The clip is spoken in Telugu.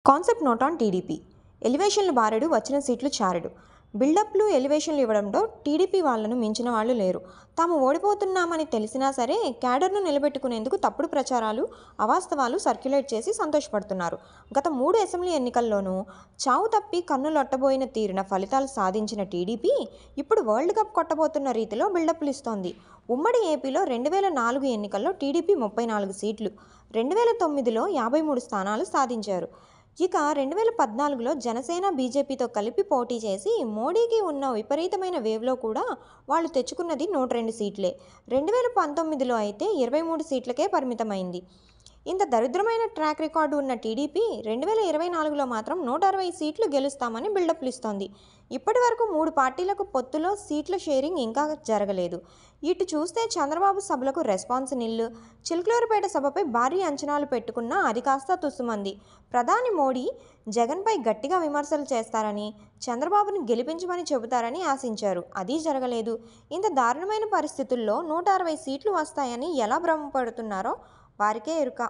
Concept note on TDP. ఎలివేషన్లు బారెడు, వచ్చిన సీట్లు చారెడు. బిల్డప్లు, ఎలివేషన్లు ఇవ్వడంలో టీడీపీ వాళ్లను మించిన వాళ్లు లేరు. తాము ఓడిపోతున్నామని తెలిసినా సరే క్యాడర్ను నిలబెట్టుకునేందుకు తప్పుడు ప్రచారాలు, అవాస్తవాలు సర్క్యులేట్ చేసి సంతోషపడుతున్నారు. గత 3 అసెంబ్లీ ఎన్నికల్లోనూ చావు తప్పి కన్నులొట్టబోయిన తీరున ఫలితాలు సాధించిన టీడీపీ ఇప్పుడు వరల్డ్ కప్ కొట్టబోతున్న రీతిలో బిల్డప్లు ఇస్తోంది. ఉమ్మడి ఏపీలో 2004 ఎన్నికల్లో టీడీపీ 34 సీట్లు, 2009లో 53 స్థానాలు సాధించారు. ఇక 2014లో జనసేన, బీజేపీతో కలిపి పోటీ చేసి మోడీకి ఉన్న విపరీతమైన వేవ్లో కూడా వాళ్ళు తెచ్చుకున్నది 102 సీట్లే. 2019లో అయితే 23 సీట్లకే పరిమితమైంది. ఇంత దరిద్రమైన ట్రాక్ రికార్డు ఉన్న టీడీపీ 2024లో మాత్రం 160 సీట్లు గెలుస్తామని బిల్డప్లు ఇస్తోంది. ఇప్పటి వరకు 3 పార్టీలకు పొత్తులో సీట్ల షేరింగ్ ఇంకా జరగలేదు. ఇటు చూస్తే చంద్రబాబు సభలకు రెస్పాన్స్ నిల్, చిలకలూరిపేట సభపై భారీ అంచనాలు పెట్టుకున్నా అది కాస్త తుస్సుమంది. ప్రధాని మోడీ జగన్పై గట్టిగా విమర్శలు చేస్తారని, చంద్రబాబును గెలిపించమని చెబుతారని ఆశించారు. అదీ జరగలేదు. ఇంత దారుణమైన పరిస్థితుల్లో 160 సీట్లు వస్తాయని ఎలా భ్రమపడుతున్నారో వారికే ఎరుక.